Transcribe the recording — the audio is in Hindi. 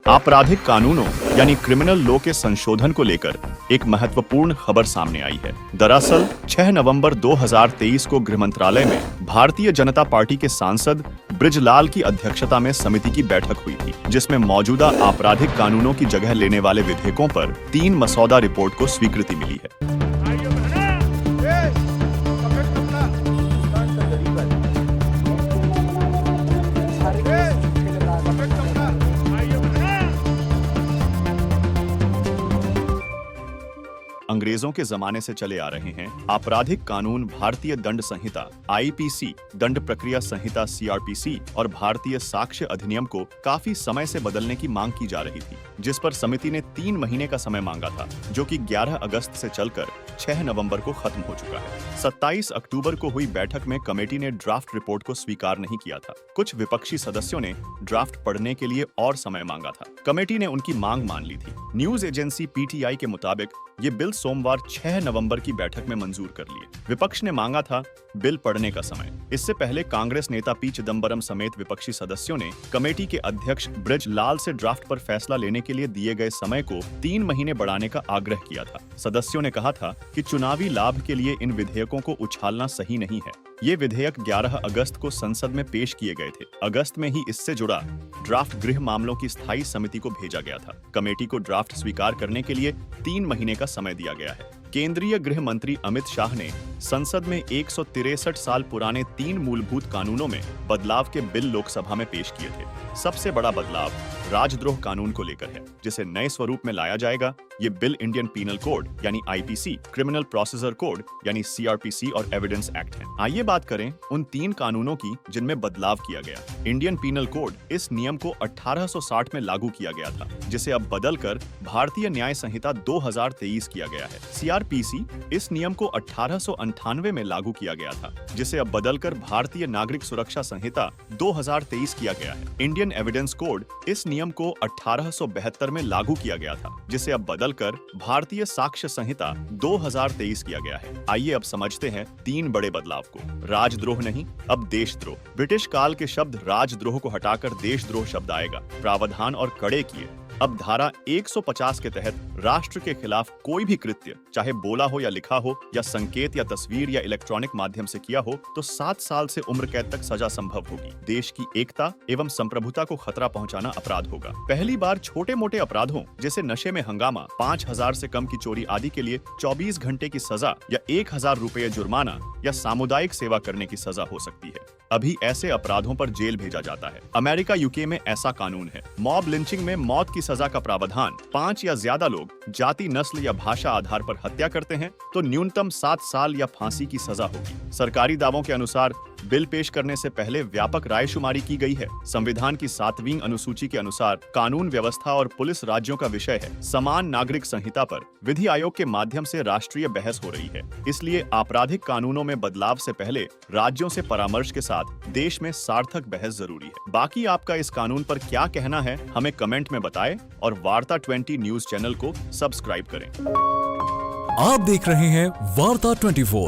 आपराधिक कानूनों यानी क्रिमिनल लॉ के संशोधन को लेकर एक महत्वपूर्ण खबर सामने आई है। दरअसल 6 नवंबर 2023 को गृह मंत्रालय में भारतीय जनता पार्टी के सांसद बृजलाल की अध्यक्षता में समिति की बैठक हुई थी, जिसमें मौजूदा आपराधिक कानूनों की जगह लेने वाले विधेयकों पर 3 मसौदा रिपोर्ट को स्वीकृति मिली है। अंग्रेजों के जमाने से चले आ रहे हैं आपराधिक कानून भारतीय दंड संहिता आईपीसी, दंड प्रक्रिया संहिता सीआरपीसी और भारतीय साक्ष्य अधिनियम को काफी समय से बदलने की मांग की जा रही थी, जिस पर समिति ने 3 महीने का समय मांगा था, जो कि 11 अगस्त से चलकर 6 नवंबर को खत्म हो चुका है। 27 अक्टूबर को हुई बैठक में कमेटी ने ड्राफ्ट रिपोर्ट को स्वीकार नहीं किया था। कुछ विपक्षी सदस्यों ने ड्राफ्ट पढ़ने के लिए और समय मांगा था। कमेटी ने उनकी मांग मान ली थी। न्यूज एजेंसी पीटीआई के मुताबिक ये बिल सोमवार 6 नवंबर की बैठक में मंजूर कर लिए। विपक्ष ने मांगा था बिल पढ़ने का समय। इससे पहले कांग्रेस नेता पी चिदंबरम समेत विपक्षी सदस्यों ने कमेटी के अध्यक्ष बृजलाल से ड्राफ्ट पर फैसला लेने के लिए दिए गए समय को 3 महीने बढ़ाने का आग्रह किया था। सदस्यों ने कहा था कि चुनावी लाभ के लिए इन विधेयकों को उछालना सही नहीं है। ये विधेयक 11 अगस्त को संसद में पेश किए गए थे। अगस्त में ही इससे जुड़ा ड्राफ्ट गृह मामलों की स्थायी समिति को भेजा गया था। कमेटी को ड्राफ्ट स्वीकार करने के लिए 3 महीने का समय दिया गया है। केंद्रीय गृह मंत्री अमित शाह ने संसद में 163 साल पुराने 3 मूलभूत कानूनों में बदलाव के बिल लोकसभा में पेश किए थे। सबसे बड़ा बदलाव राजद्रोह कानून को लेकर है, जिसे नए स्वरूप में लाया जाएगा। ये बिल इंडियन पीनल कोड यानी आईपीसी, क्रिमिनल प्रोसीजर कोड यानी सीआरपीसी और एविडेंस एक्ट है। आइए बात करें उन 3 कानूनों की जिनमें बदलाव किया गया। इंडियन पीनल कोड इस नियम को 1860 में लागू किया गया था, जिसे अब बदलकर भारतीय न्याय संहिता 2023 किया गया है। सीआरपीसी इस नियम को 1898 में लागू किया गया था, जिसे अब बदलकर भारतीय नागरिक सुरक्षा संहिता 2023 किया गया है। इंडियन एविडेंस कोड इस नियम को 1872 में लागू किया गया था, जिसे अब बदलकर भारतीय साक्ष्य संहिता 2023 किया गया है। आइए अब समझते हैं 3 बड़े बदलाव को। राजद्रोह नहीं, अब देशद्रोह। ब्रिटिश काल के शब्द राजद्रोह को हटाकर देशद्रोह शब्द आएगा। प्रावधान और कड़े किए। अब धारा 150 के तहत राष्ट्र के खिलाफ कोई भी कृत्य, चाहे बोला हो या लिखा हो या संकेत या तस्वीर या इलेक्ट्रॉनिक माध्यम से किया हो, तो 7 साल से उम्र कैद तक सजा संभव होगी। देश की एकता एवं संप्रभुता को खतरा पहुंचाना अपराध होगा। पहली बार छोटे मोटे अपराधों जैसे नशे में हंगामा, 5000 से कम की चोरी आदि के लिए 24 घंटे की सजा या 1000 रुपये जुर्माना या सामुदायिक सेवा करने की सजा हो सकती है। अभी ऐसे अपराधों पर जेल भेजा जाता है। अमेरिका यूके में ऐसा कानून है। मॉब लिंचिंग में मौत की सजा का प्रावधान 5 या ज्यादा लोग जाति, नस्ल या भाषा आधार पर हत्या करते हैं तो न्यूनतम 7 साल या फांसी की सजा होगी। सरकारी दावों के अनुसार बिल पेश करने से पहले व्यापक रायशुमारी की गई है। संविधान की 7वीं अनुसूची के अनुसार कानून व्यवस्था और पुलिस राज्यों का विषय है। समान नागरिक संहिता पर विधि आयोग के माध्यम से राष्ट्रीय बहस हो रही है। इसलिए आपराधिक कानूनों में बदलाव से पहले राज्यों से परामर्श के साथ देश में सार्थक बहस जरूरी है। बाकी आपका इस कानून पर क्या कहना है, हमें कमेंट में बताएं और वार्ता 20 न्यूज चैनल को सब्सक्राइब करें। आप देख रहे हैं वार्ता 24।